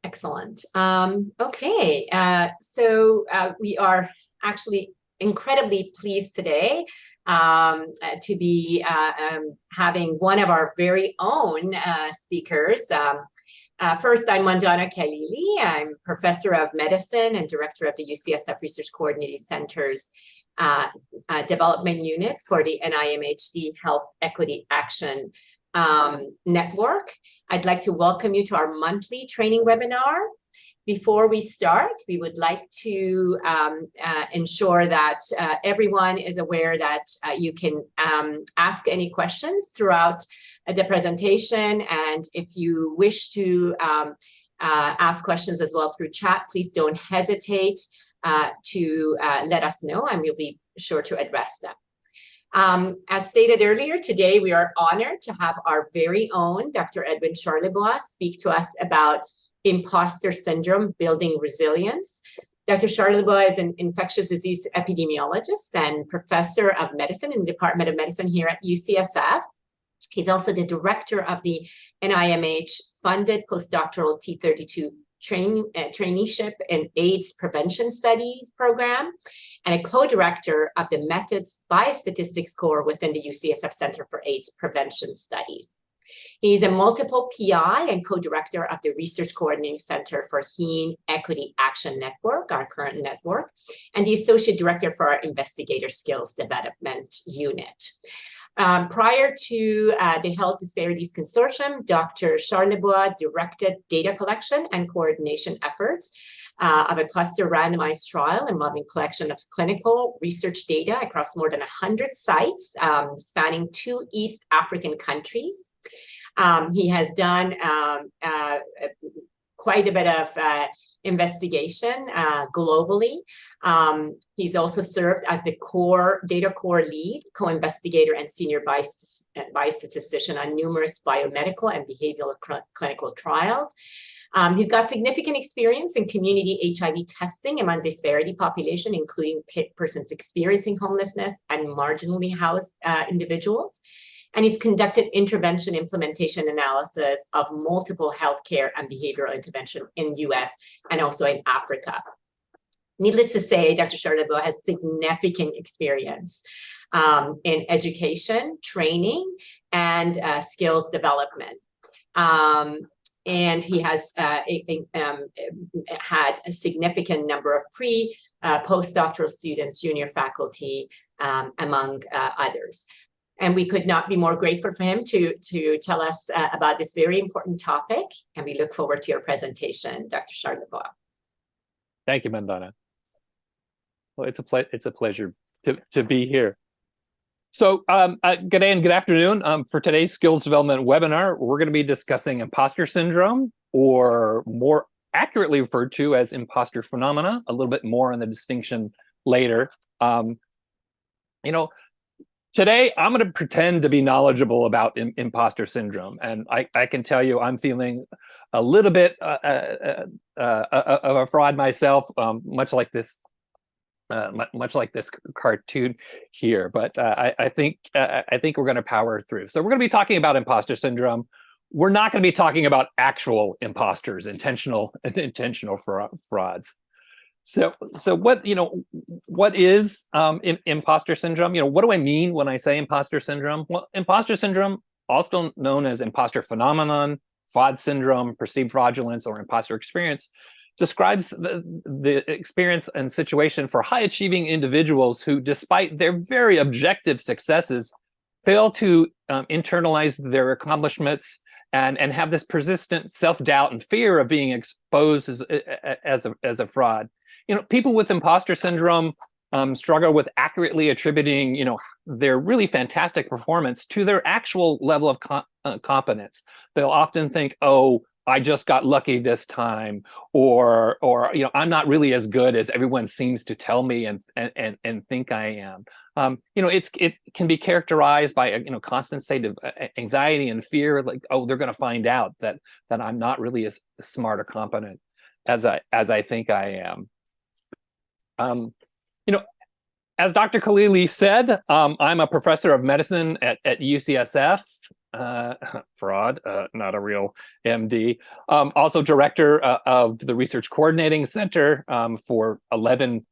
Excellent. Okay, so we are actually incredibly pleased today to be having one of our very own speakers. First, I'm Mandana Khalili. I'm professor of medicine and director of the UCSF Research Coordinating Center's development unit for the NIMH Health Equity Action Network. I'd like to welcome you to our monthly training webinar. Before we start, we would like to ensure that everyone is aware that you can ask any questions throughout the presentation. And if you wish to ask questions as well through chat, please don't hesitate to let us know, and we'll be sure to address them. As stated earlier, today we are honored to have our very own Dr. Edwin Charlebois speak to us about imposter syndrome, building resilience. Dr. Charlebois is an infectious disease epidemiologist and professor of medicine in the Department of Medicine here at UCSF. He's also the director of the NIMH-funded postdoctoral T32 Traineeship in AIDS Prevention Studies program, and a co-director of the Methods Biostatistics Core within the UCSF Center for AIDS Prevention Studies. He's a multiple PI and co-director of the Research Coordinating Center for Heme Equity Action Network, our current network, and the associate director for our Investigator Skills Development Unit. Prior to the Health Disparities Consortium, Dr. Charlebois directed data collection and coordination efforts of a cluster randomized trial involving collection of clinical research data across more than 100 sites spanning 2 East African countries. He has done quite a bit of investigation globally. He's also served as the data core lead, co-investigator, and senior biostatistician on numerous biomedical and behavioral clinical trials. He's got significant experience in community HIV testing among disparity population, including persons experiencing homelessness and marginally housed individuals. And he's conducted intervention implementation analysis of multiple healthcare and behavioral intervention in US and also in Africa. Needless to say, Dr. Charlebois has significant experience in education, training, and skills development. And he has had a significant number of postdoctoral students, junior faculty, among others. And we could not be more grateful for him to tell us about this very important topic. And we look forward to your presentation, Dr. Charlebois. Thank you, Mandana. Well, it's a pleasure to be here. So good day and good afternoon. For today's skills development webinar, we're going to be discussing imposter syndrome, or more accurately referred to as imposter phenomena. A little bit more on the distinction later. Today, I'm going to pretend to be knowledgeable about imposter syndrome, and I can tell you I'm feeling a little bit of a fraud myself, much like this cartoon here. But I think we're going to power through. So we're going to be talking about imposter syndrome. We're not going to be talking about actual imposters, intentional frauds. So what is imposter syndrome? What do I mean when I say imposter syndrome? Well, imposter syndrome, also known as imposter phenomenon, fraud syndrome, perceived fraudulence, or imposter experience, describes the experience and situation for high-achieving individuals who, despite their very objective successes, fail to internalize their accomplishments and have this persistent self-doubt and fear of being exposed as a fraud. People with imposter syndrome struggle with accurately attributing, their really fantastic performance to their actual level of competence. They'll often think, "Oh, I just got lucky this time," or "I'm not really as good as everyone seems to tell me and think I am." It can be characterized by a constant state of anxiety and fear, like, "Oh, they're going to find out that I'm not really as smart or competent as I think I am." As Dr. Khalili said, I'm a professor of medicine at UCSF. fraud, not a real MD. Also director of the Research Coordinating Center for 11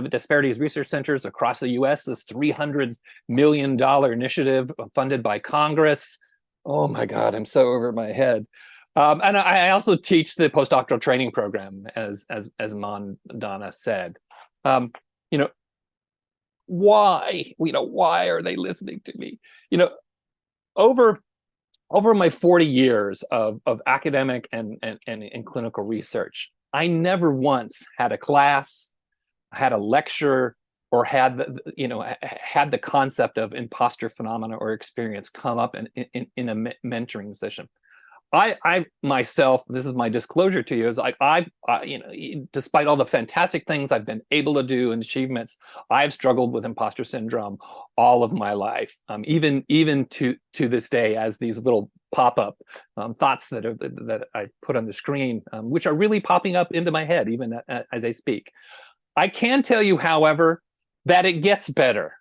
disparities research centers across the US, this $300 million initiative funded by Congress. Oh my God, I'm so over my head. And I also teach the postdoctoral training program, as Mandana said. Why are they listening to me? Over my 40 years of academic and clinical research, I never once had a class, had a lecture, or had the concept of imposter phenomena or experience come up in a mentoring session. I myself, this is my disclosure to you, is like despite all the fantastic things I've been able to do and achievements, I've struggled with imposter syndrome all of my life, even to this day, as these little pop-up thoughts that I put on the screen, which are really popping up into my head even as I speak. I can tell you, however, that it gets better.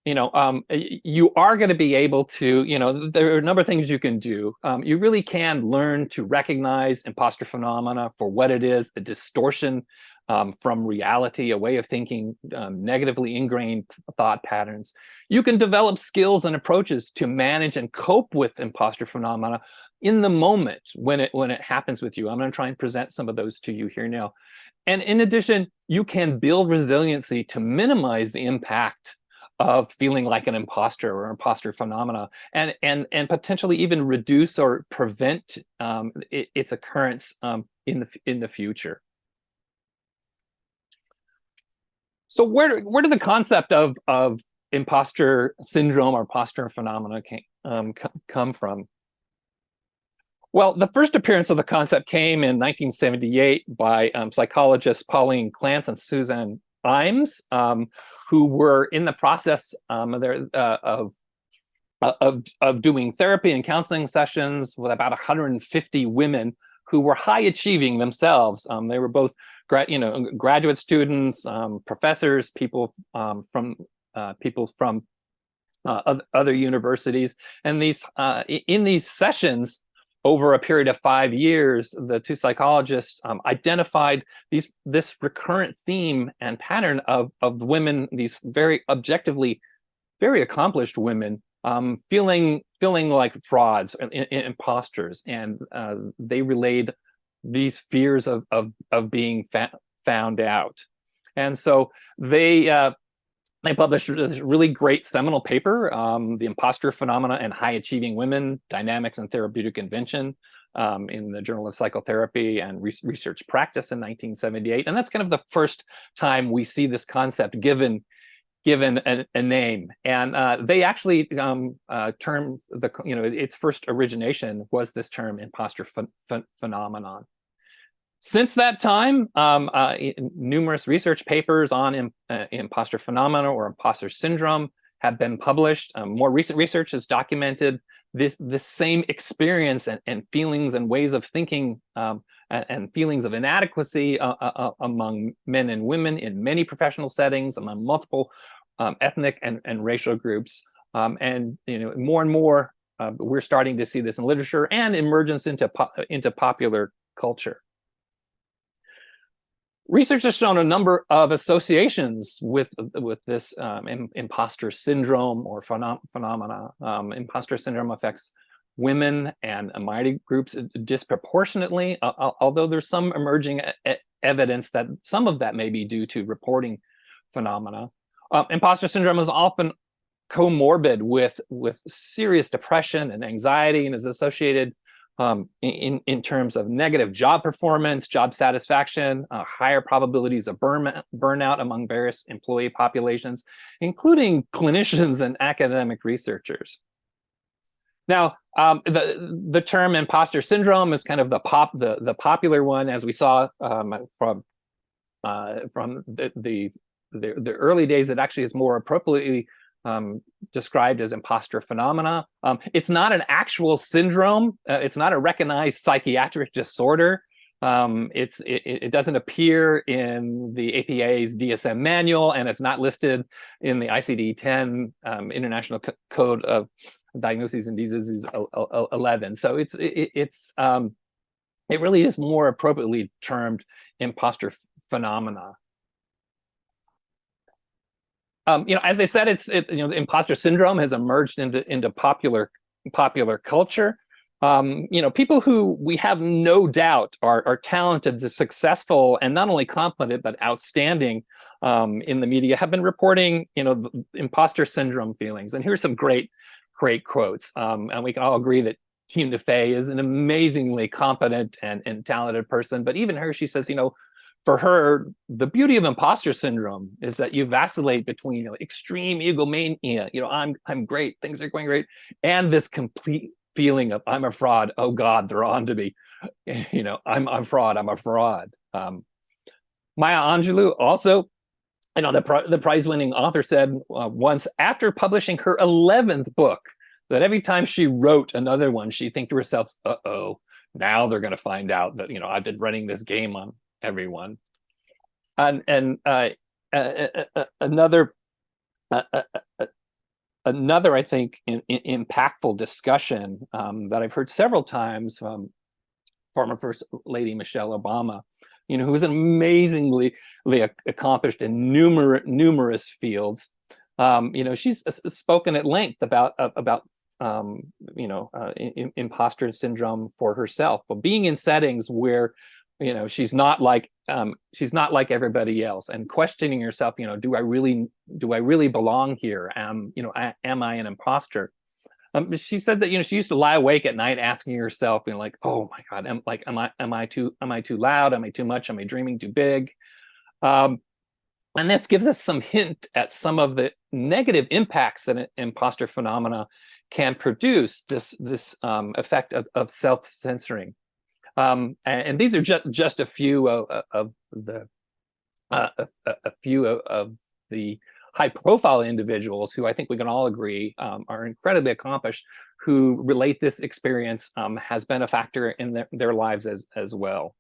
You are going to be able to, there are a number of things you can do. You really can learn to recognize imposter phenomena for what it is, a distortion from reality, a way of thinking, negatively ingrained thought patterns. You can develop skills and approaches to manage and cope with imposter phenomena in the moment when it happens with you. I'm going to try and present some of those to you here now. And in addition, you can build resiliency to minimize the impact of feeling like an imposter or imposter phenomena, and potentially even reduce or prevent its occurrence in the future. So where did the concept of imposter syndrome or imposter phenomena come from? Well, the first appearance of the concept came in 1978 by psychologists Pauline Clance and Suzanne Imes, who were in the process of doing therapy and counseling sessions with about 150 women who were high achieving themselves. They were both graduate students, professors, people from other universities, and in these sessions, over a period of 5 years, the two psychologists identified this recurrent theme and pattern of women, these very objectively very accomplished women, feeling like frauds, imposters, and they relayed these fears of being found out. And so they published this really great seminal paper, The Imposter Phenomena and High Achieving Women, Dynamics and Therapeutic Invention, in the Journal of Psychotherapy and Research Practice in 1978. And that's kind of the first time we see this concept given a name. And they actually termed its first origination was this term imposter phenomenon. Since that time, numerous research papers on imposter phenomena or imposter syndrome have been published. More recent research has documented this same experience and feelings and ways of thinking and feelings of inadequacy among men and women in many professional settings, among multiple ethnic and racial groups. And more and more, we're starting to see this in literature and emergence into popular culture. Research has shown a number of associations with this imposter syndrome or phenomena. Imposter syndrome affects women and minority groups disproportionately, although there's some emerging evidence that some of that may be due to reporting phenomena. Imposter syndrome is often comorbid with serious depression and anxiety, and is associated in terms of negative job performance, job satisfaction, higher probabilities of burnout among various employee populations, including clinicians and academic researchers. Now, the term imposter syndrome is kind of the popular one, as we saw from the early days. It actually is more appropriately described as imposter phenomena. It's not an actual syndrome. It's not a recognized psychiatric disorder. It doesn't appear in the APA's DSM manual, and it's not listed in the ICD-10 International Code of Diagnoses and Diseases 11. So it really is more appropriately termed imposter phenomena. As I said, the imposter syndrome has emerged into popular culture. People who we have no doubt are talented, successful, and not only competent but outstanding in the media have been reporting, the imposter syndrome feelings. And here's some great quotes. And we can all agree that Team DeFay is an amazingly competent and talented person. But even her, she says, for her, the beauty of imposter syndrome is that you vacillate between extreme egomania, I'm great, things are going great, and this complete feeling of I'm a fraud. Oh God, they're on to me. I'm a fraud. Maya Angelou also, the prize-winning author said once after publishing her 11th book that every time she wrote another one, she'd think to herself, uh-oh, now they're going to find out that, I've been running this game on everyone. And another, I think, impactful discussion that I've heard several times from former First Lady Michelle Obama, who was amazingly accomplished in numerous fields. She's spoken at length about imposter syndrome for herself, but being in settings where she's not like everybody else, and questioning herself, do I really belong here? Am I an imposter? She said that she used to lie awake at night asking herself, like, oh my God, am I too loud? Am I too much? Am I dreaming too big? And this gives us some hint at some of the negative impacts that imposter phenomena can produce. This effect of self-censoring. And these are just a few of the high-profile individuals who I think we can all agree are incredibly accomplished, who relate this experience has been a factor in their lives as well.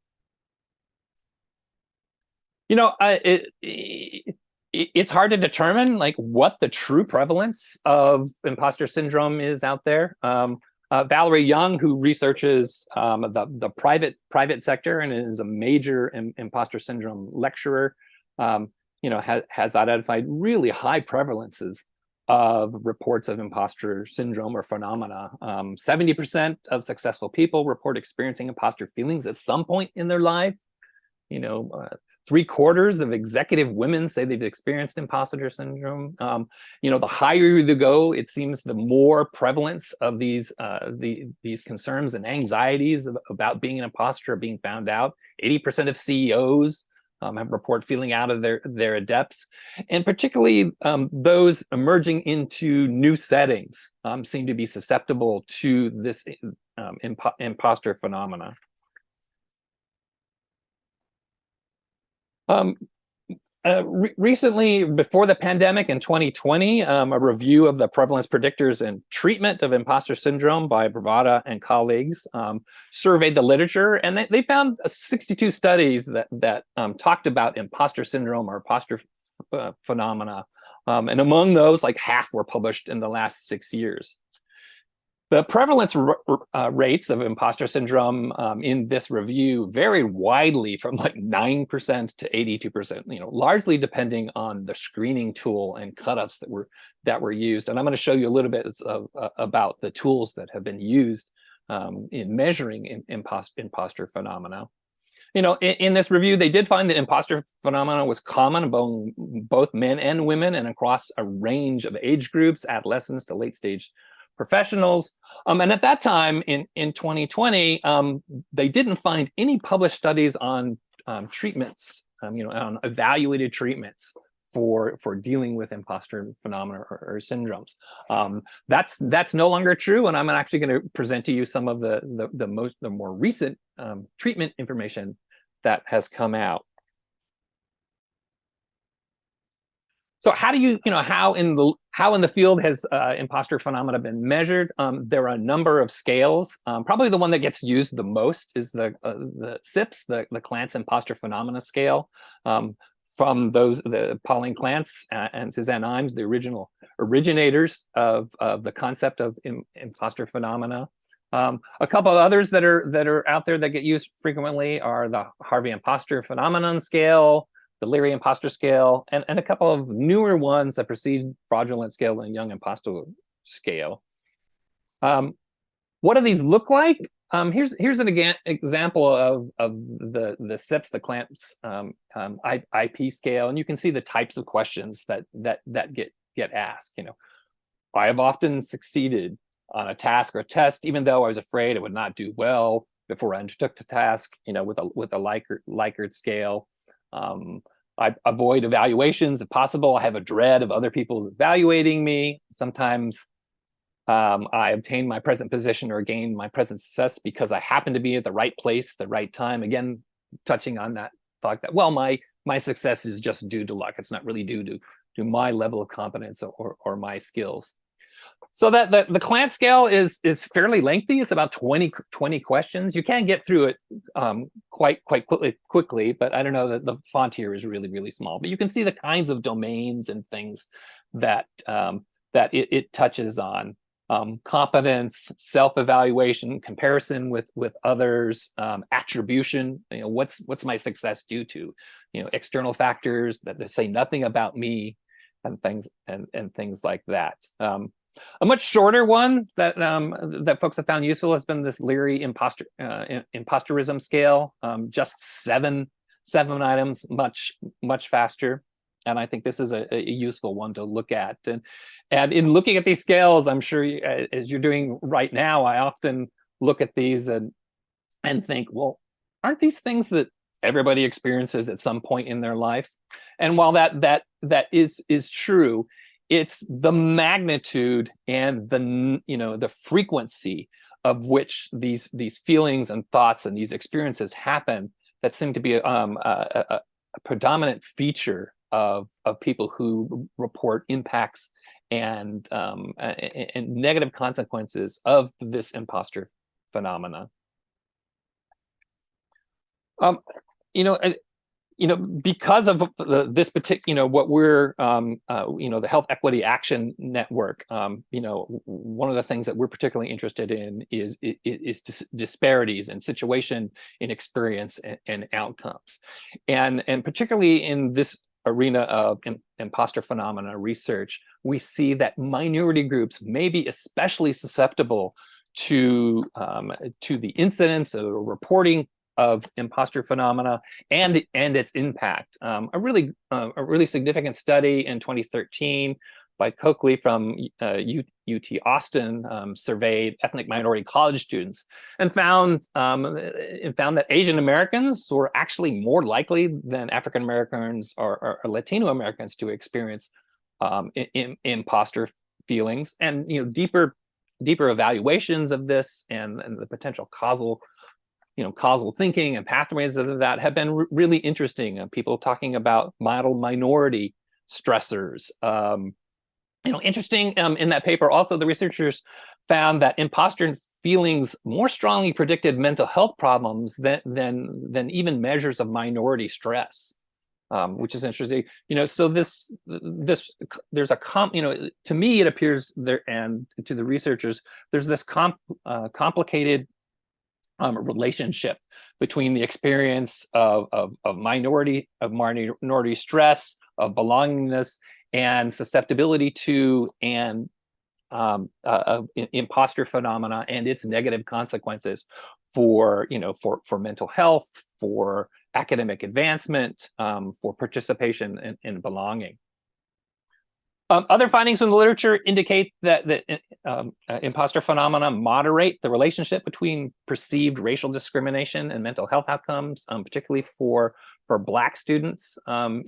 It's hard to determine what the true prevalence of imposter syndrome is out there. Valerie Young, who researches the private sector and is a major imposter syndrome lecturer, has identified really high prevalences of reports of imposter syndrome or phenomena. 70% of successful people report experiencing imposter feelings at some point in their life. 3/4 of executive women say they've experienced imposter syndrome. The higher you go, it seems the more prevalence of these concerns and anxieties about being an imposter, being found out. 80% of CEOs have report feeling out of their depths, and particularly those emerging into new settings seem to be susceptible to this imposter phenomena. Recently, before the pandemic in 2020, a review of the prevalence predictors and treatment of imposter syndrome by Bravada and colleagues surveyed the literature, and they found 62 studies that talked about imposter syndrome or imposter phenomena. And among those, half were published in the last 6 years. The prevalence rates of imposter syndrome in this review varied widely from 9% to 82%, largely depending on the screening tool and cutoffs that were used. And I'm going to show you a little bit about the tools that have been used in measuring imposter phenomena. In this review, they did find that imposter phenomena was common among both men and women and across a range of age groups, adolescents to late stage professionals. And at that time in 2020, they didn't find any published studies on treatments, on evaluated treatments for dealing with imposter phenomena or syndromes. That's no longer true, and I'm actually going to present to you some of the more recent treatment information that has come out. So how How in the field has imposter phenomena been measured? There are a number of scales. Probably the one that gets used the most is the CIPS, the Clance Imposter Phenomena Scale. From the Pauline Clance and Suzanne Imes, the originators of the concept of imposter phenomena. A couple of others that are out there that get used frequently are the Harvey Imposter Phenomenon Scale, the Leary Imposter Scale, and a couple of newer ones that precede Fraudulent Scale and Young Imposter Scale. What do these look like? Here's an example of the CIPS, the Clamps IP scale, and you can see the types of questions that get asked. I have often succeeded on a task or a test, even though I was afraid I would not do well before I undertook the task. With a Likert scale. I avoid evaluations if possible. I have a dread of other people evaluating me. Sometimes I obtain my present position or gain my present success because I happen to be at the right place, the right time. Again, touching on that thought that, well, my success is just due to luck. It's not really due to my level of competence or my skills. So that the Clance scale is fairly lengthy. It's about 20 questions. You can get through it quite quickly, but I don't know that the font here is really, really small. But you can see the kinds of domains and things that it touches on. Competence, self-evaluation, comparison with others, attribution. What's my success due to? External factors that say nothing about me, and things like that. A much shorter one that folks have found useful has been this Leary imposterism scale. Just seven items, much faster. And I think this is a useful one to look at. And in looking at these scales, I'm sure as you're doing right now, I often look at these and think, well, aren't these things that everybody experiences at some point in their life? And while that is true, it's the magnitude and the frequency of which these feelings and thoughts and these experiences happen that seem to be a predominant feature of people who report impacts and negative consequences of this imposter phenomena. Because of this particular, what we're, the Health Equity Action Network, one of the things that we're particularly interested in is disparities and situation in experience and outcomes. And particularly in this arena of imposter phenomena research, we see that minority groups may be especially susceptible to the incidence or reporting of imposter phenomena and its impact. A really significant study in 2013 by Coakley from UT Austin surveyed ethnic minority college students and found that Asian Americans were actually more likely than African Americans or Latino Americans to experience imposter feelings. And deeper evaluations of this and the potential causal thinking and pathways of that have been really interesting. People talking about model minority stressors. Interesting in that paper, also the researchers found that imposter feelings more strongly predicted mental health problems than even measures of minority stress, which is interesting. So there's to me it appears there, and to the researchers, there's this complicated relationship between the experience of minority stress, of belongingness, and susceptibility to and imposter phenomena and its negative consequences for mental health, for academic advancement, for participation and belonging. Other findings in the literature indicate that imposter phenomena moderate the relationship between perceived racial discrimination and mental health outcomes, particularly for Black students. And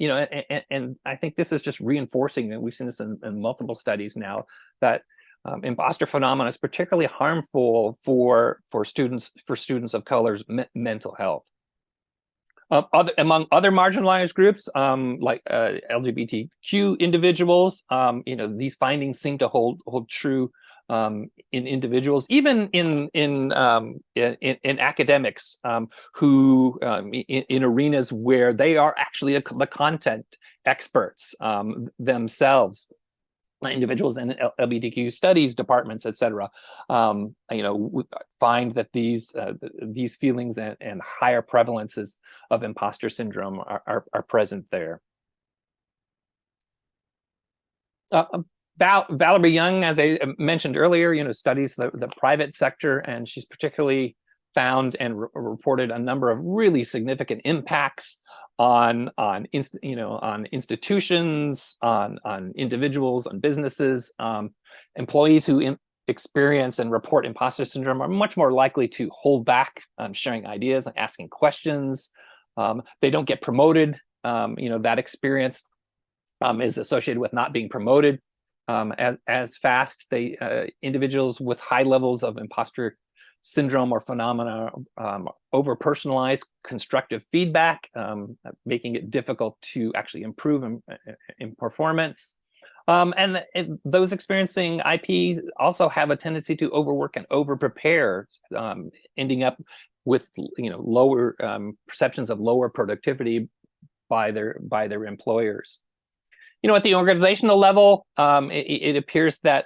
I think this is just reinforcing that we've seen this in multiple studies now, that imposter phenomena is particularly harmful for students of color's mental health. Among other marginalized groups, like LGBTQ individuals, these findings seem to hold true in individuals, even in academics who in arenas where they are actually the content experts themselves. Individuals in LGBTQ studies departments, et cetera, find that these feelings and higher prevalences of imposter syndrome are present there. Valerie Young, as I mentioned earlier, studies the private sector, and she's particularly found and reported a number of really significant impacts on institutions, on individuals, on businesses. Employees who experience and report imposter syndrome are much more likely to hold back sharing ideas and asking questions. They don't get promoted. That experience is associated with not being promoted as fast. Individuals with high levels of imposter syndrome or phenomena over-personalize constructive feedback, making it difficult to actually improve in performance. And those experiencing IPs also have a tendency to overwork and over-prepare, ending up with lower perceptions of lower productivity by their employers. At the organizational level, it appears that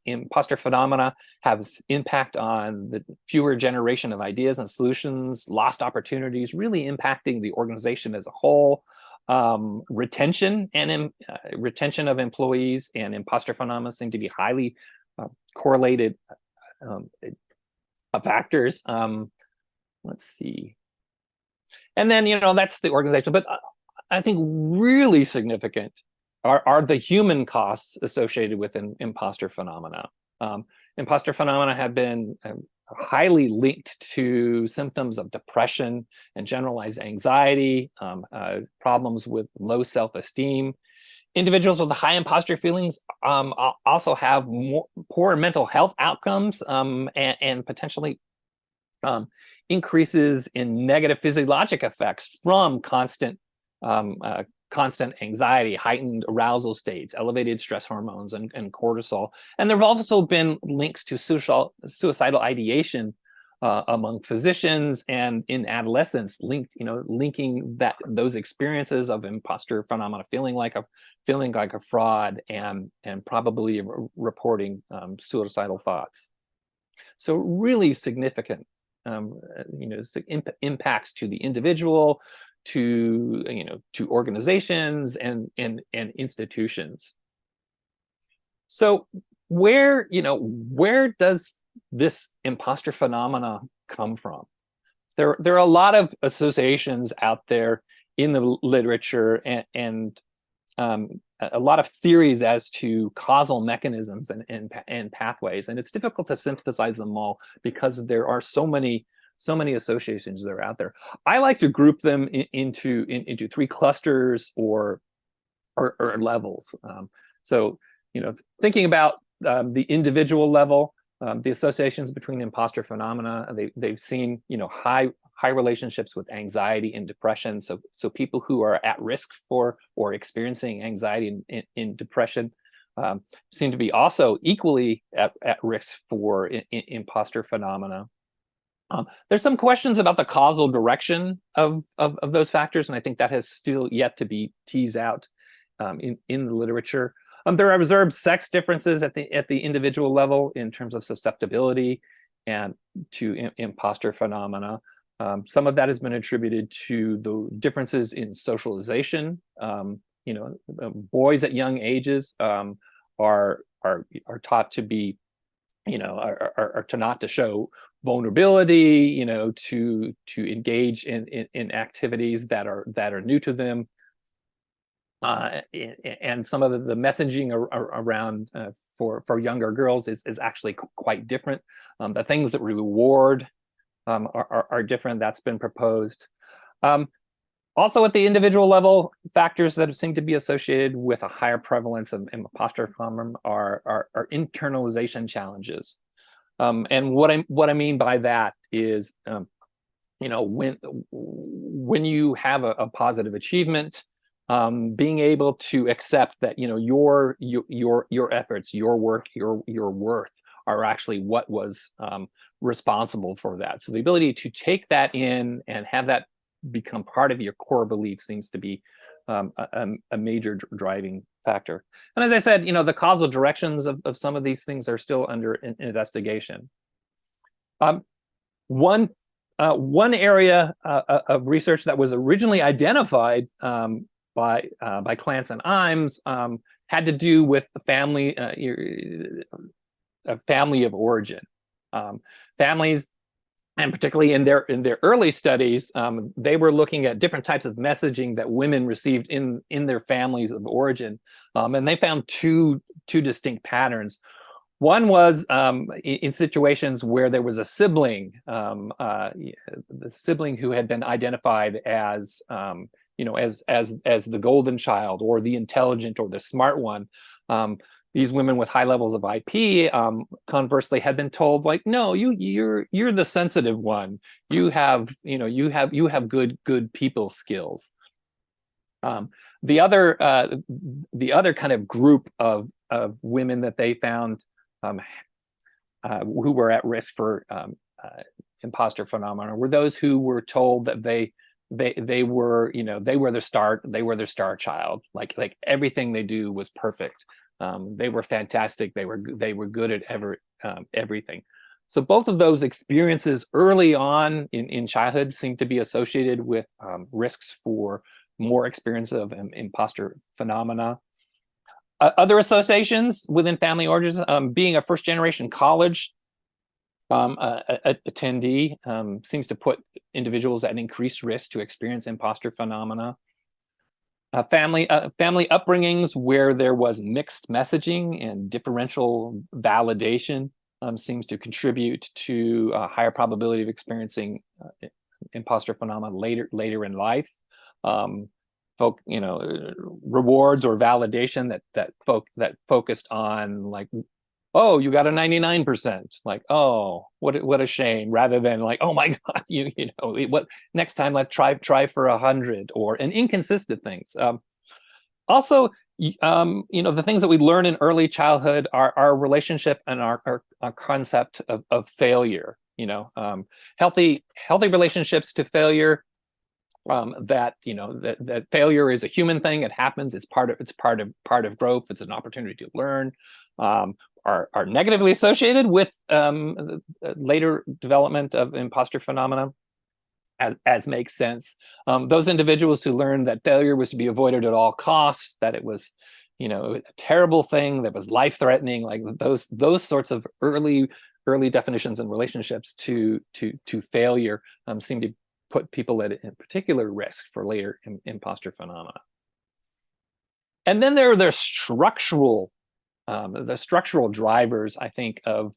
imposter phenomena has impact on the fewer generation of ideas and solutions, lost opportunities, really impacting the organization as a whole. Retention of employees and imposter phenomena seem to be highly correlated factors. Let's see. And then, that's the organization. But I think really significant are the human costs associated with imposter phenomena. Imposter phenomena have been highly linked to symptoms of depression and generalized anxiety, problems with low self-esteem. Individuals with high imposter feelings also have poor mental health outcomes and potentially increases in negative physiologic effects from constant anxiety, heightened arousal states, elevated stress hormones, and cortisol. And there have also been links to suicidal ideation among physicians and in adolescents, linking those experiences of imposter phenomena, feeling like a fraud, and probably reporting suicidal thoughts. So really significant, impacts to the individual, to organizations and institutions. So where does this imposter phenomena come from? There are a lot of associations out there in the literature and a lot of theories as to causal mechanisms and pathways, and it's difficult to synthesize them all because there are so many associations that are out there. I like to group them into three clusters or levels. So thinking about the individual level, the associations between imposter phenomena, they've seen high relationships with anxiety and depression. So people who are at risk for or experiencing anxiety and depression seem to be also equally at risk for imposter phenomena. There's some questions about the causal direction of those factors, and I think that has still yet to be teased out in the literature. There are observed sex differences at the individual level in terms of susceptibility and to imposter phenomena. Some of that has been attributed to the differences in socialization. Boys at young ages are taught to be, are to not to show vulnerability, to engage in activities that are new to them. And some of the messaging around for younger girls is actually quite different. The things that reward are different. That's been proposed. Also at the individual level, factors that seem to be associated with a higher prevalence of imposter syndrome are internalization challenges. And what I mean by that is when you have a positive achievement, being able to accept that your efforts, your work, your worth are actually what was responsible for that. So the ability to take that in and have that become part of your core belief seems to be a major driving factor. And as I said, the causal directions of some of these things are still under investigation. One area of research that was originally identified by Clance and Imes had to do with the family of origin. Families, and particularly in their early studies, they were looking at different types of messaging that women received in their families of origin, and they found two distinct patterns. One was in situations where there was a sibling, the sibling who had been identified as as the golden child or the intelligent or the smart one. These women with high levels of IP, conversely, had been told, like, no, you're the sensitive one. You have good people skills. The other kind of group of women that they found who were at risk for imposter phenomena were those who were told that they were their star child. Like everything they do was perfect. They were fantastic. They were good at everything. So both of those experiences early on in childhood seem to be associated with risks for more experience of imposter phenomena. Other associations within family origins, being a first-generation college attendee seems to put individuals at increased risk to experience imposter phenomena. Family upbringings where there was mixed messaging and differential validation seems to contribute to a higher probability of experiencing imposter phenomena later in life. Rewards or validation that focused on, like, oh, you got a 99%, like, oh, what a shame, rather than like, oh my God, what next time, let's try for 100, or an inconsistent things. Also, the things that we learn in early childhood are our relationship and our concept of failure. Healthy relationships to failure. That failure is a human thing. It happens. It's part of growth. It's an opportunity to learn. Are negatively associated with later development of imposter phenomena, as makes sense. Those individuals who learned that failure was to be avoided at all costs, that it was a terrible thing that was life-threatening, like those sorts of early definitions and relationships to failure seem to put people at in particular risk for later imposter phenomena. And then there are the structural drivers, I think, of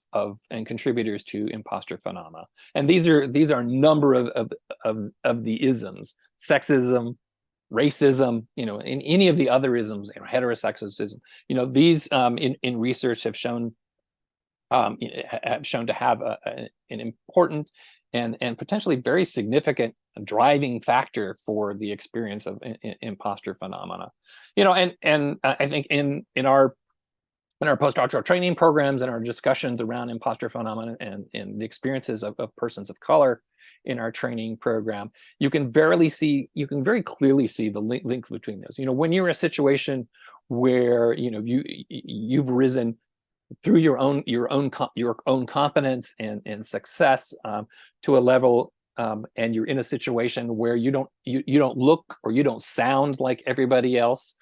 and contributors to imposter phenomena. And these are a number of the isms: sexism, racism, in any of the other isms, heterosexism. These in research have shown to have an important and potentially very significant driving factor for the experience of imposter phenomena. And I think in our postdoctoral training programs and our discussions around imposter phenomena and the experiences of persons of color in our training program, you can very clearly see the links between those. When you're in a situation where you've risen through your own competence and success to a level, and you're in a situation where you don't look or you don't sound like everybody else.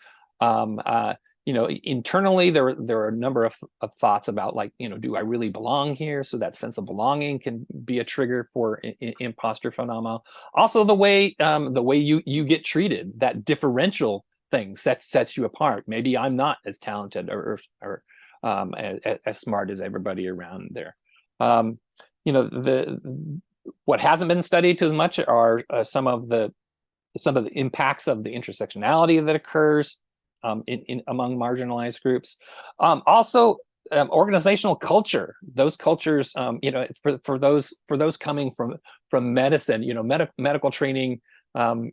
Internally there are a number of thoughts about, like, do I really belong here? So that sense of belonging can be a trigger for imposter phenomena. Also, the way you get treated, that differential thing sets you apart. Maybe I'm not as talented or as smart as everybody around there. What hasn't been studied too much are some of the impacts of the intersectionality that occurs among marginalized groups. Also, organizational culture. Those cultures, for those coming from medicine, medical training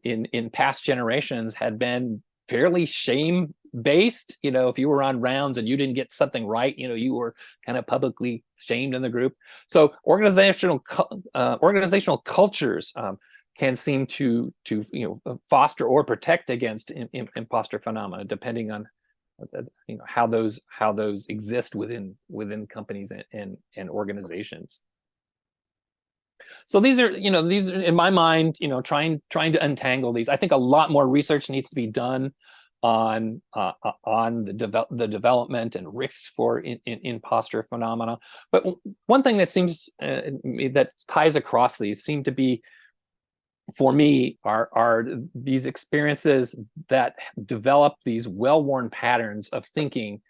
in past generations had been fairly shame based. If you were on rounds and you didn't get something right, you were kind of publicly shamed in the group. So organizational cultures can seem to foster or protect against imposter phenomena, depending on how those exist within companies and organizations. So these are in my mind, trying to untangle these. I think a lot more research needs to be done on the development and risks for imposter phenomena. But one thing that seems that ties across these seem to be, for me, are these experiences that develop these well-worn patterns of thinking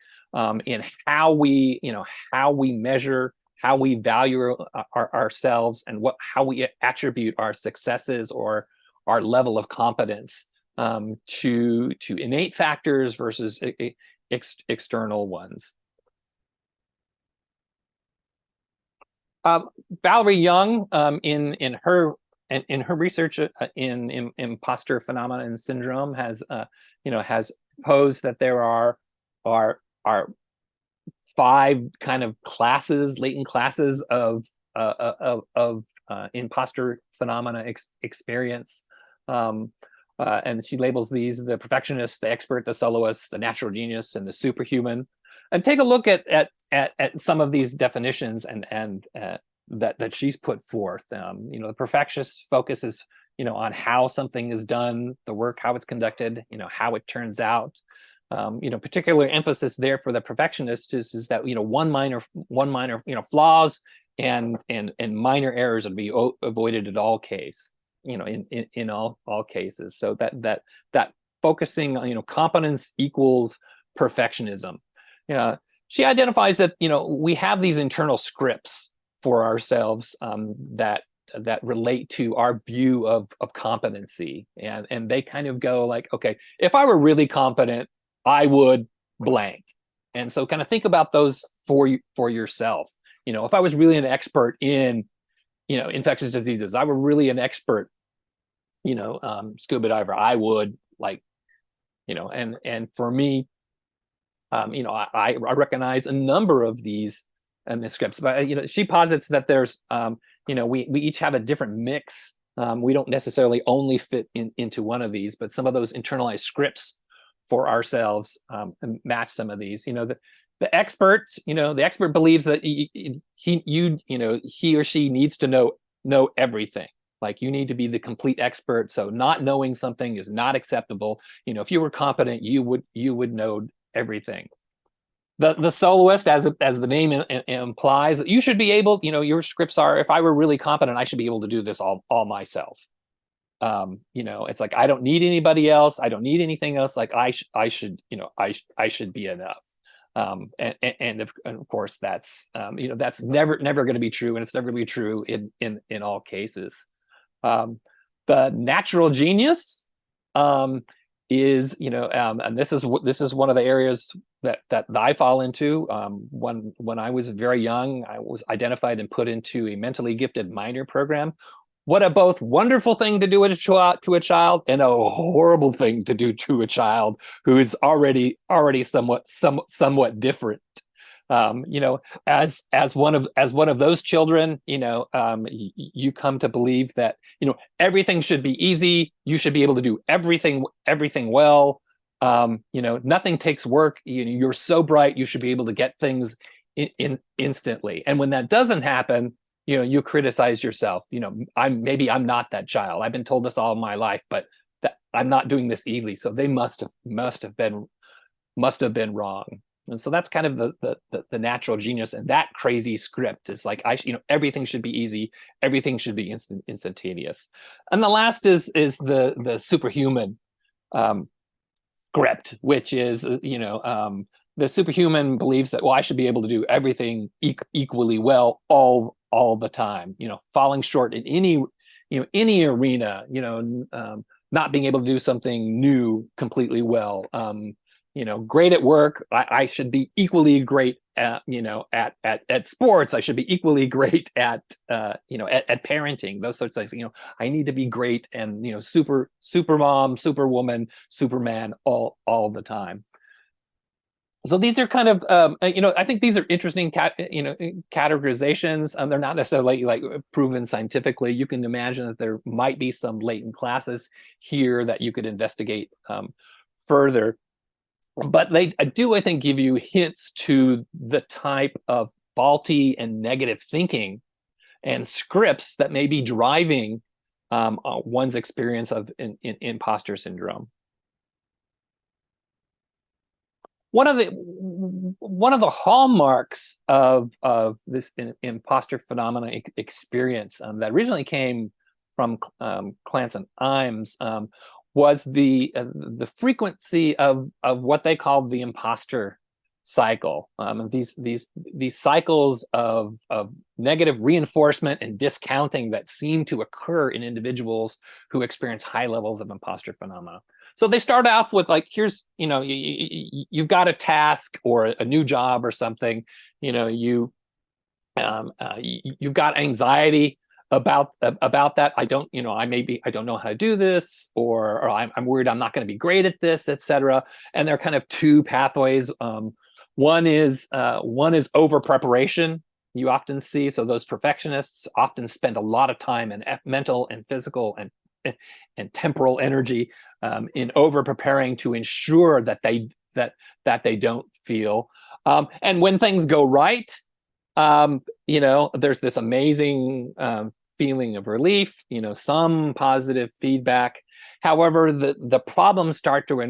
in how we measure, how we value ourselves, and how we attribute our successes or our level of competence to innate factors versus external ones. Valerie Young, in her research in imposter phenomena and syndrome, has posed that there are 5 kind of classes, latent classes of imposter phenomena experience, and she labels these the perfectionist, the expert, the soloist, the natural genius, and the superhuman. And take a look at some of these definitions and that she's put forth. The perfectionist focuses, on how something is done, the work, how it's conducted, how it turns out. Particular emphasis there for the perfectionist is that one minor flaws and minor errors would be avoided at all case. In all cases. So that focusing on competence equals perfectionism. She identifies that we have these internal scripts for ourselves that relate to our view of competency, and they kind of go like, okay, if I were really competent, I would blank. And so kind of think about those for yourself. If I was really an expert in infectious diseases, I were really an expert scuba diver, I would and for me, I recognize a number of these in the scripts, but she posits that there's we each have a different mix. We don't necessarily only fit into one of these, but some of those internalized scripts for ourselves match some of these. The expert, the expert believes that he or she needs to know everything. Like, you need to be the complete expert, so not knowing something is not acceptable. If you were competent, you would know everything. The soloist, as the name implies, you should be able, your scripts are, if I were really competent, I should be able to do this all myself. It's like, I don't need anybody else. I don't need anything else. Like, I should be enough. And of course, that's that's never going to be true, and it's never going to be true in all cases. The natural genius is, and this is one of the areas that I fall into. When I was very young, I was identified and put into a mentally gifted minor program. What a both wonderful thing to do to a child, and a horrible thing to do to a child who is already somewhat different. As one of those children, you come to believe that everything should be easy. You should be able to do everything well. Nothing takes work. You're so bright. You should be able to get things instantly. And when that doesn't happen, you criticize yourself. I'm not that child. I've been told this all my life, but I'm not doing this easily. So they must have been wrong. And so that's kind of the natural genius, and that crazy script is like, everything should be easy, everything should be instantaneous. And the last is the superhuman script, which is the superhuman believes that, well, I should be able to do everything equally well all the time. Falling short in any arena. Not being able to do something new completely well. great at work. I should be equally great at, at sports. I should be equally great at, at parenting, those sorts of things. I need to be great and, super mom, super woman, Superman all the time. So these are kind of, I think these are interesting, categorizations. They're not necessarily like proven scientifically. You can imagine that there might be some latent classes here that you could investigate further. But they do, I think, give you hints to the type of faulty and negative thinking and scripts that may be driving one's experience of imposter syndrome. One of the hallmarks of this imposter phenomena experience that originally came from Clance and Imes was the frequency of what they called the imposter cycle. These cycles of negative reinforcement and discounting that seem to occur in individuals who experience high levels of imposter phenomena. So they start off with like, here's, you've got a task or a new job or something, you've got anxiety about that. I don't know how to do this, or I'm worried I'm not going to be great at this, etc. And there are kind of two pathways. One is over preparation. You often see, so those perfectionists often spend a lot of time and mental and physical and temporal energy in over preparing to ensure that they don't feel. And when things go right, there's this amazing feeling of relief, some positive feedback. However, the problems start to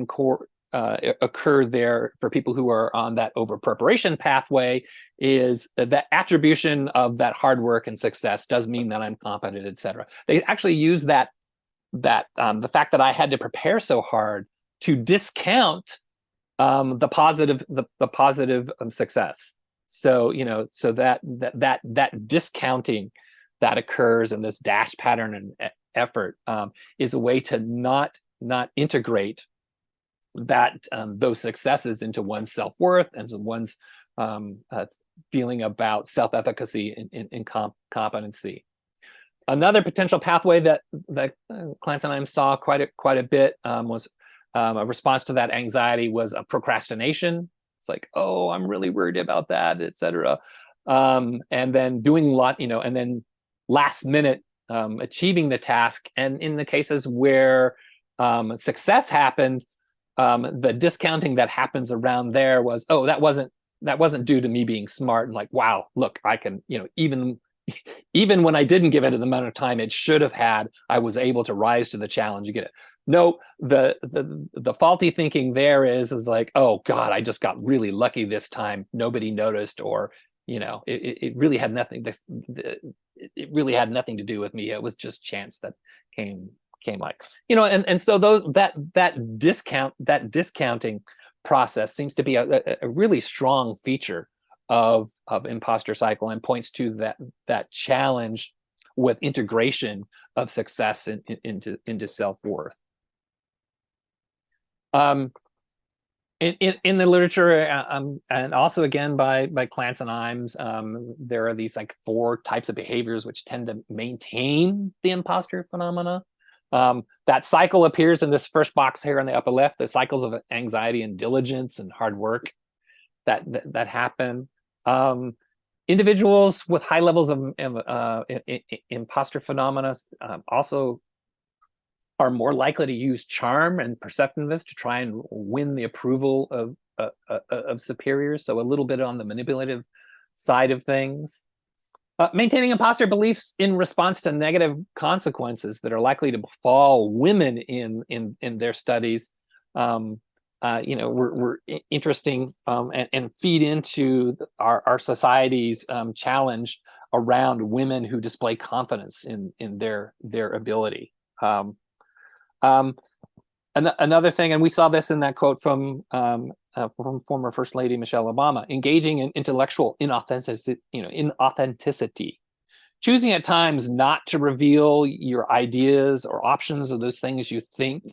occur there for people who are on that over preparation pathway is that attribution of that hard work and success does mean that I'm competent, etc. They actually use that the fact that I had to prepare so hard to discount the positive success. So so that discounting that occurs in this dash pattern and effort is a way to not integrate that those successes into one's self-worth and one's feeling about self-efficacy and competency. Another potential pathway that Clance and I saw quite a bit was a response to that anxiety was a procrastination. It's like, oh, I'm really worried about that, etc. And then doing and then last minute achieving the task. And in the cases where success happened, the discounting that happens around there was, oh, that wasn't due to me being smart and like, wow, look, I can, even when I didn't give it the amount of time it should have had, I was able to rise to the challenge to get it. No, the faulty thinking there is like, oh God, I just got really lucky this time. Nobody noticed, or it really had nothing. It really had nothing to do with me. It was just chance that came like, and so that discounting process seems to be a really strong feature of imposter cycle and points to that challenge with integration of success into self-worth. In the literature, and also again by Clance and Imes, there are these like 4 types of behaviors which tend to maintain the imposter phenomena. That cycle appears in this first box here on the upper left, the cycles of anxiety and diligence and hard work that happen. Individuals with high levels of imposter phenomena also are more likely to use charm and perceptiveness to try and win the approval of superiors. So a little bit on the manipulative side of things. Maintaining imposter beliefs in response to negative consequences that are likely to befall women in their studies, were interesting and feed into our society's challenge around women who display confidence in their ability. Another thing, and we saw this in that quote from former First Lady Michelle Obama, engaging in intellectual inauthenticity, choosing at times not to reveal your ideas or options or those things you think,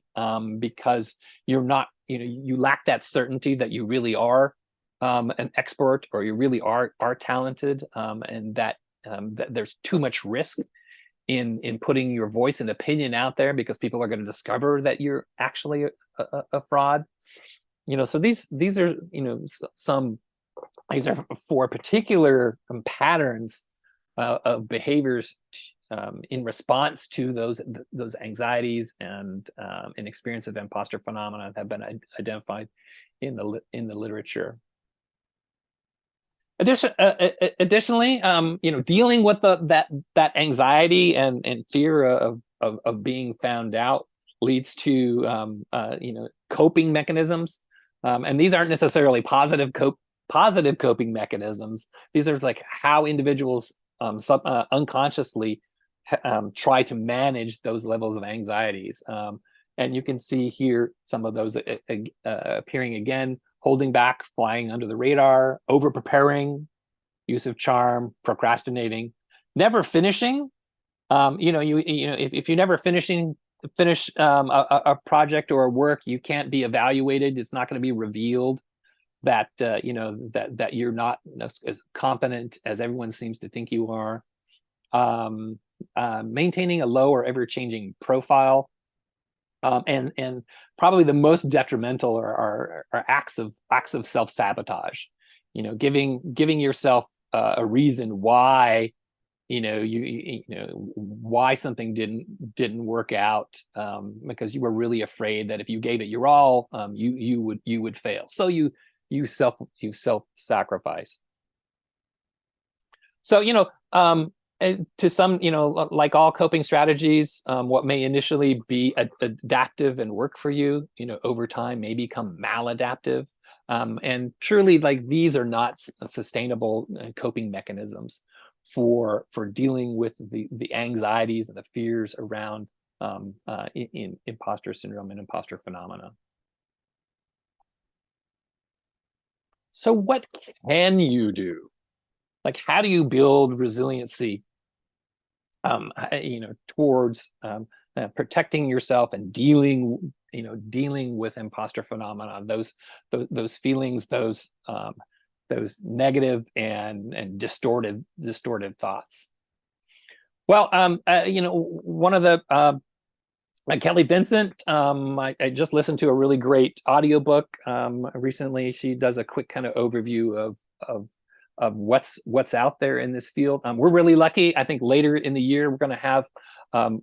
because you're not, you lack that certainty that you really are an expert, or you really are talented, and that there's too much risk in putting your voice and opinion out there, because people are going to discover that you're actually a fraud. So these are these are for particular patterns of behaviors in response to those anxieties and an experience of imposter phenomena that have been identified in the literature. Additionally, dealing with that anxiety and fear of being found out leads to coping mechanisms, and these aren't necessarily positive coping mechanisms. These are like how individuals unconsciously try to manage those levels of anxieties, and you can see here some of those appearing again: holding back, flying under the radar, over preparing, use of charm, procrastinating, never finishing. If you never finish a project or a work, you can't be evaluated. It's not going to be revealed that that you're not as competent as everyone seems to think you are. Maintaining a low or ever-changing profile, and probably the most detrimental are acts of self-sabotage. Giving yourself a reason why why something didn't work out, because you were really afraid that if you gave it your all, you would fail. So you self-sacrifice. So to some, like all coping strategies, what may initially be adaptive and work for you, over time may become maladaptive. And surely, like, these are not sustainable coping mechanisms for dealing with the anxieties and the fears around in imposter syndrome and imposter phenomena. So what can you do? Like, how do you build resiliency towards protecting yourself and dealing with imposter phenomena, those feelings, those negative and distorted thoughts? Well, one of the Kelly Vincent, I just listened to a really great audiobook recently. She does a quick kind of overview of what's out there in this field. We're really lucky. I think later in the year we're going to have an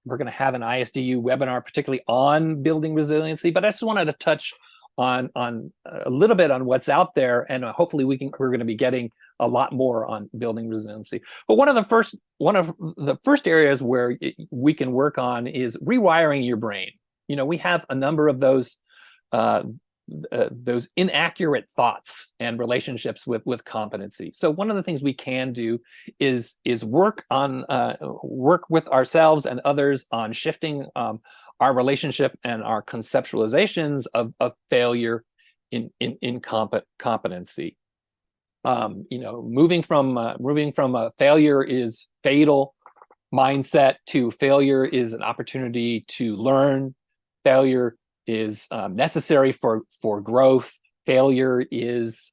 ISDU webinar, particularly on building resiliency. But I just wanted to touch on a little bit on what's out there, and hopefully we're going to be getting a lot more on building resiliency. But one of the first areas where we can work on is rewiring your brain. We have a number of those inaccurate thoughts and relationships with competency. So one of the things we can do is work with ourselves and others on shifting our relationship and our conceptualizations of failure in competency. Moving from a failure is fatal mindset to failure is an opportunity to learn. Failure is necessary for growth. Failure is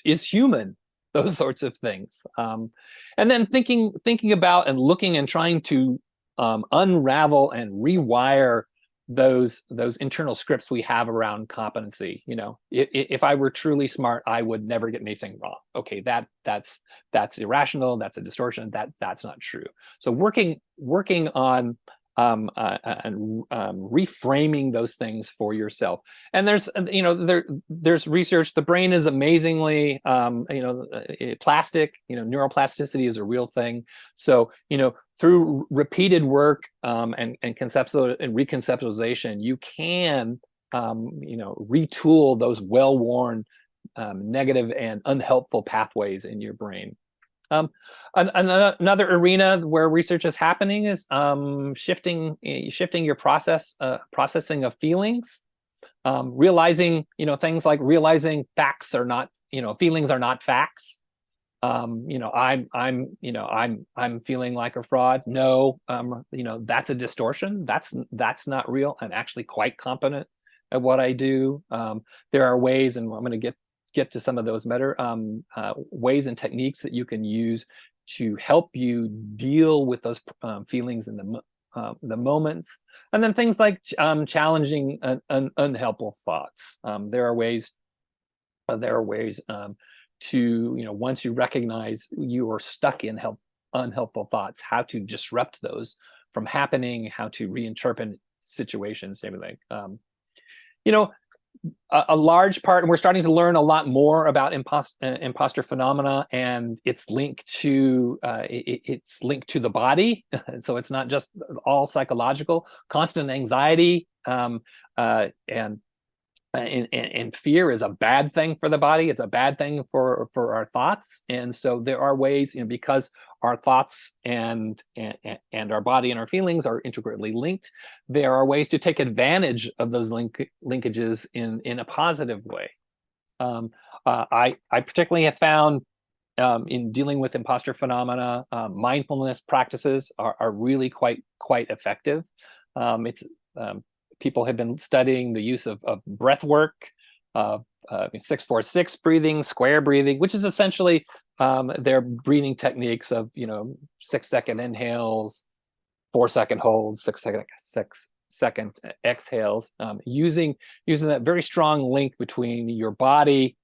human. Those sorts of things, and then thinking about and looking and trying to unravel and rewire those internal scripts we have around competency. If I were truly smart, I would never get anything wrong. Okay, that's irrational. That's a distortion. That's not true. So working on and reframing those things for yourself. And there's research. The brain is amazingly plastic. Neuroplasticity is a real thing. So through repeated work and reconceptualization, you can retool those well-worn negative and unhelpful pathways in your brain. Another arena where research is happening is shifting your processing of feelings, realizing things like realizing facts are not feelings are not facts, I'm feeling like a fraud. No, that's a distortion. That's not real. I'm actually quite competent at what I do. There are ways, and I'm going to get to some of those better ways and techniques that you can use to help you deal with those feelings in the moments, and then things like challenging unhelpful thoughts. There are ways to, once you recognize you are stuck in unhelpful thoughts, how to disrupt those from happening, how to reinterpret situations, everything. A large part, and we're starting to learn a lot more about imposter phenomena, and it's linked to the body. So it's not just all psychological. Constant anxiety and fear is a bad thing for the body. It's a bad thing for our thoughts. And so there are ways, because our thoughts and our body and our feelings are integrally linked, there are ways to take advantage of those linkages in a positive way. I particularly have found in dealing with imposter phenomena, mindfulness practices are really quite effective. People have been studying the use of breath work, 6-4-6 breathing, square breathing, which is essentially their breathing techniques of 6-second inhales, 4-second holds, 6-second exhales, using that very strong link between your body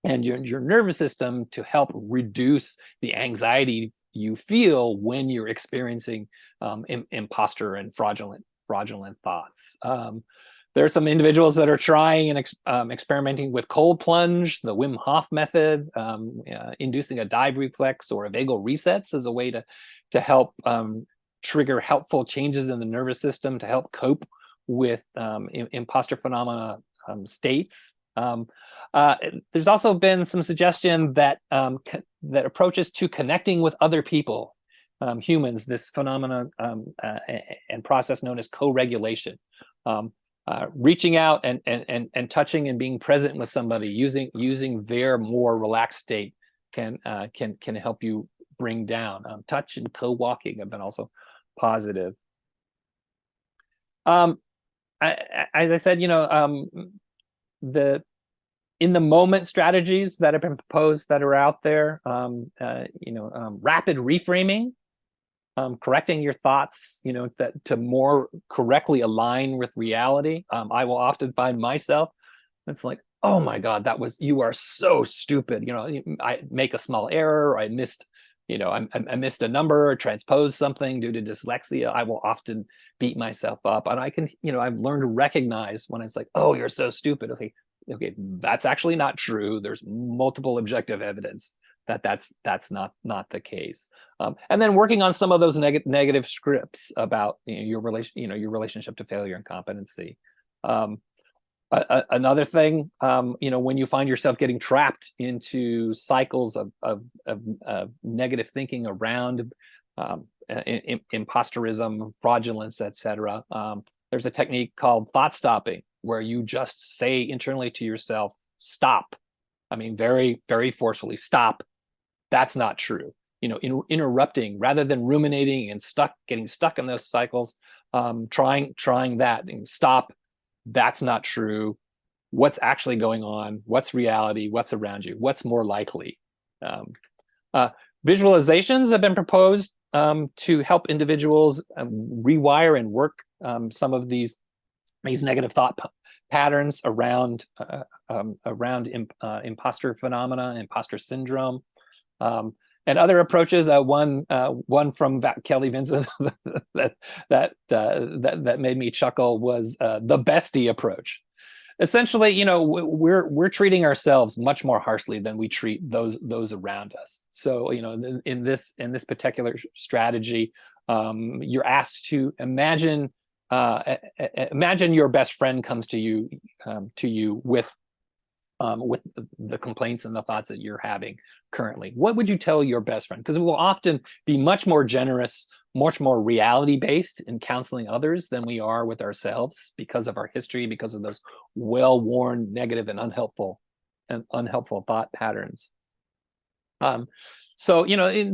and your nervous system to help reduce the anxiety you feel when you're experiencing imposter and fraudulent thoughts. There are some individuals that are trying and experimenting with cold plunge, the Wim Hof method, inducing a dive reflex or a vagal resets as a way to help trigger helpful changes in the nervous system to help cope with imposter phenomena states. There's also been some suggestion that that approaches to connecting with other people, humans, this phenomenon and process known as co-regulation, reaching out and touching and being present with somebody, using their more relaxed state can help you bring down. Touch and co-walking have been also positive. As I said, the in the moment strategies that have been proposed that are out there, rapid reframing, correcting your thoughts, that to more correctly align with reality. I will often find myself, it's like, oh my God, you are so stupid. I make a small error, or I missed, I missed a number or transposed something due to dyslexia. I will often beat myself up, and I can, I've learned to recognize when it's like, oh, you're so stupid. Okay, that's actually not true. There's multiple objective evidence that that's not the case. And then working on some of those negative scripts about your relationship to failure and competency. Another thing, when you find yourself getting trapped into cycles of negative thinking around imposterism, fraudulence, etc. There's a technique called thought stopping, where you just say internally to yourself, stop. I mean, very, very forcefully, stop. That's not true. Interrupting rather than ruminating and getting stuck in those cycles, trying that, and stop. That's not true. What's actually going on? What's reality? What's around you? What's more likely? Visualizations have been proposed to help individuals rewire and work some of these negative thought patterns around imposter phenomena, imposter syndrome, and other approaches. One from Kelly Vincent that made me chuckle was the bestie approach. Essentially, we're treating ourselves much more harshly than we treat those around us. So, in this particular strategy, you're asked to imagine your best friend comes to you with the complaints and the thoughts that you're having currently. What would you tell your best friend? Because we will often be much more generous, much more reality-based in counseling others than we are with ourselves, because of our history, because of those well-worn negative and unhelpful thought patterns. So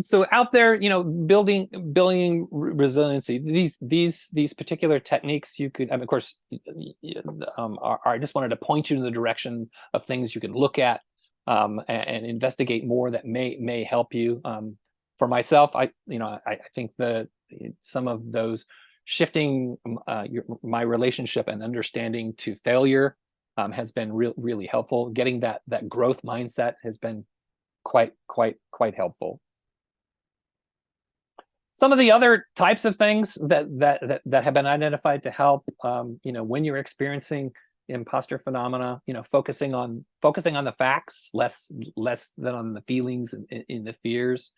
so out there, building resiliency. These particular techniques you could, of course, I just wanted to point you in the direction of things you can look at and investigate more that may help you. For myself, I think some of those shifting my relationship and understanding to failure has been really helpful. Getting that growth mindset has been quite helpful. Some of the other types of things that have been identified to help, when you're experiencing imposter phenomena, focusing on the facts less than on the feelings and in the fears,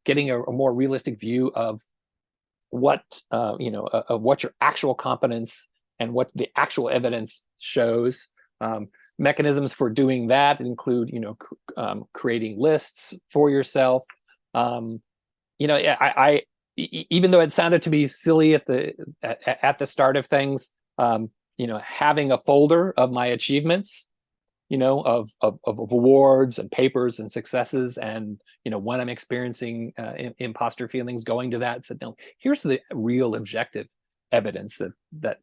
getting a more realistic view of what of what your actual competence and what the actual evidence shows. Mechanisms for doing that include, creating lists for yourself. I even though it sounded to be silly at the start of things, having a folder of my achievements, of awards and papers and successes, and when I'm experiencing imposter feelings, going to that, said, no, here's the real objective evidence that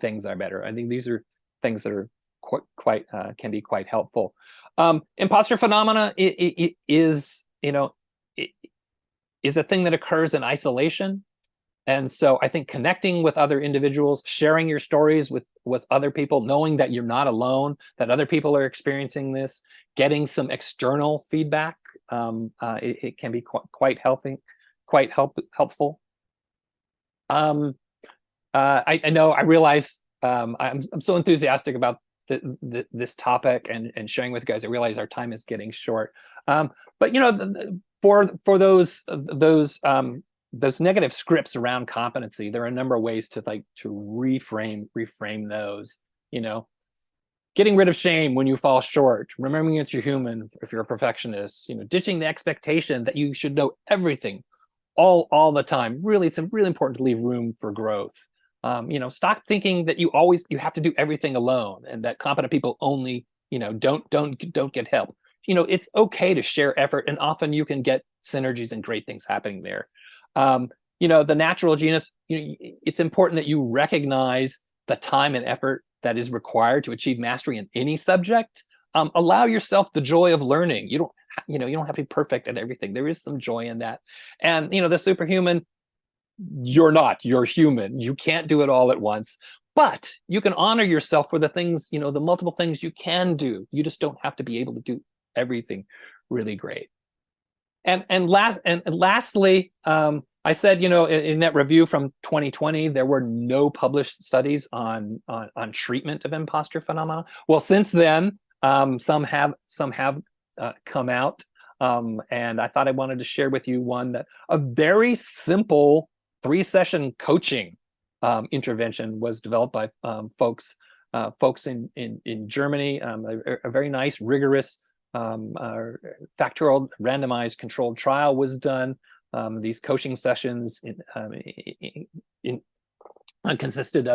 things are better. I think these are things that are can be quite helpful. Imposter phenomena is a thing that occurs in isolation, and so I think connecting with other individuals, sharing your stories with other people, knowing that you're not alone, that other people are experiencing this, getting some external feedback, it can be quite helpful. I know, I realize I'm so enthusiastic about this topic and sharing with you guys. I realize our time is getting short, but for those negative scripts around competency, there are a number of ways to reframe those. Getting rid of shame when you fall short, remembering that you're human if you're a perfectionist, ditching the expectation that you should know everything all the time. Really, it's really important to leave room for growth. Stop thinking that you have to do everything alone, and that competent people only, don't get help. It's okay to share effort, and often you can get synergies and great things happening there. The natural genius, it's important that you recognize the time and effort that is required to achieve mastery in any subject. Allow yourself the joy of learning. You don't have to be perfect at everything. There is some joy in that. And the superhuman, you're human. You can't do it all at once, but you can honor yourself for the things, the multiple things you can do. You just don't have to be able to do everything really great. And lastly, I said, in that review from 2020, there were no published studies on treatment of imposter phenomena. Well, since then, some have come out, and I thought I wanted to share with you one that a very simple 3-session coaching intervention was developed by folks in Germany. A very nice, rigorous factorial randomized controlled trial was done. These coaching sessions consisted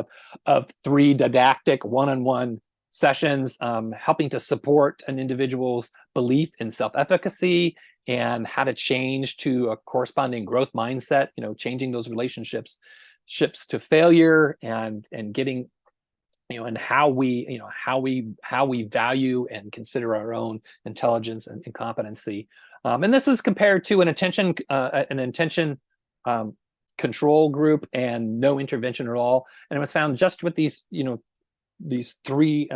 of 3 didactic one-on-one sessions, helping to support an individual's belief in self-efficacy and how to change to a corresponding growth mindset, changing those relationships to failure, and getting, and how we value and consider our own intelligence and competency. And this was compared to an intention control group and no intervention at all. And it was found just with these three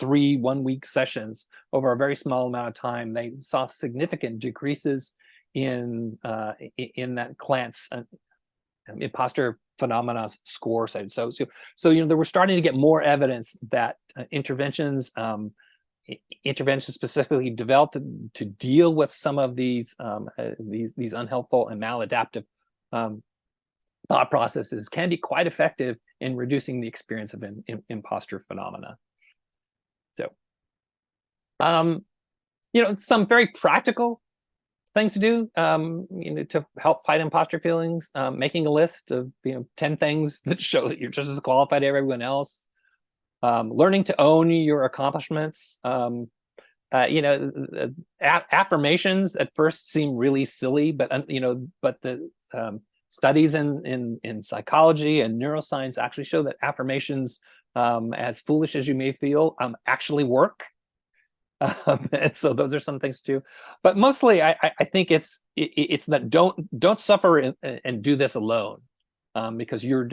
1-week sessions over a very small amount of time, they saw significant decreases in that CLANCE imposter phenomena score side. So they were starting to get more evidence that interventions specifically developed to deal with some of these unhelpful and maladaptive thought processes can be quite effective in reducing the experience of imposter phenomena. So, some very practical things to do, to help fight imposter feelings, making a list of 10 things that show that you're just as qualified as everyone else, learning to own your accomplishments, affirmations at first seem really silly, but the studies in psychology and neuroscience actually show that affirmations, as foolish as you may feel, actually work. And so those are some things too. But mostly, I think it's that don't suffer and do this alone, because you're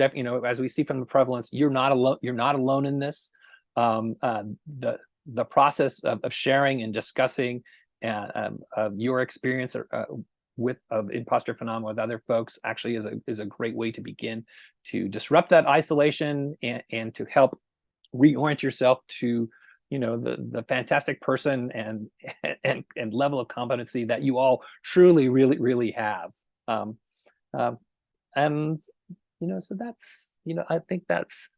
as we see from the prevalence, you're not alone. You're not alone in this. The process of sharing and discussing your experience of imposter phenomena with other folks actually is a great way to begin to disrupt that isolation and to help reorient yourself to the fantastic person and level of competency that you all truly really have. And so that's I think that's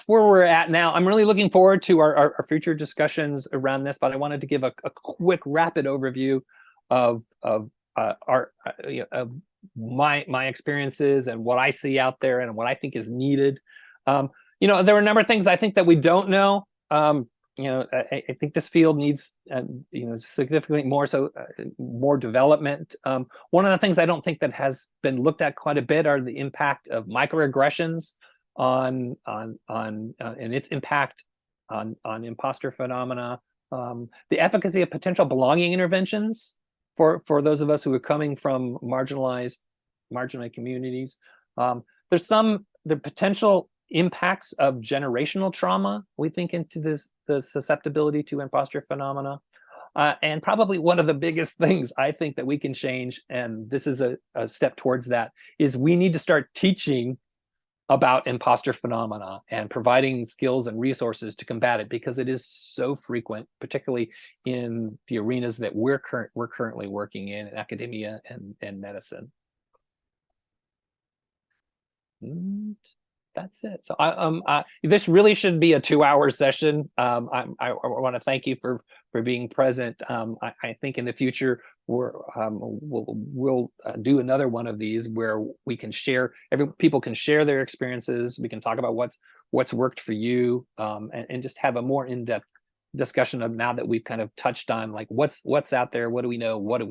where we're at now. I'm really looking forward to our future discussions around this, but I wanted to give a quick rapid overview of my experiences and what I see out there and what I think is needed. There are a number of things I think that we don't know. I think this field needs significantly more development. One of the things I don't think that has been looked at quite a bit are the impact of microaggressions on and its impact on imposter phenomena, the efficacy of potential belonging interventions for those of us who are coming from marginalized communities. There's the potential impacts of generational trauma, we think, into the susceptibility to imposter phenomena. And probably one of the biggest things I think that we can change, and this is a step towards that, is we need to start teaching about imposter phenomena and providing skills and resources to combat it, because it is so frequent, particularly in the arenas that we're currently working in academia and medicine. And that's it. So this really should be a 2-hour session. I want to thank you for being present. I think in the future we'll do another one of these where we can share. People can share their experiences. We can talk about what's worked for you, and just have a more in-depth discussion of, now that we've kind of touched on like what's out there, what do we know, what do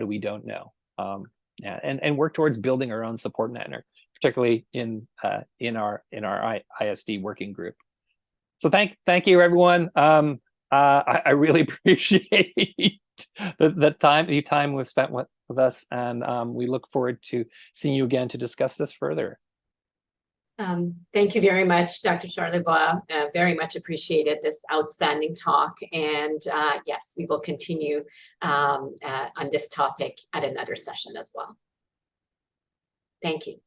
we don't know, and work towards building our own support network, particularly in our ISD working group. So thank you, everyone. I really appreciate the time we've spent with us, and we look forward to seeing you again to discuss this further. Thank you very much, Dr. Charlebois. Very much appreciated this outstanding talk. And yes, we will continue on this topic at another session as well. Thank you.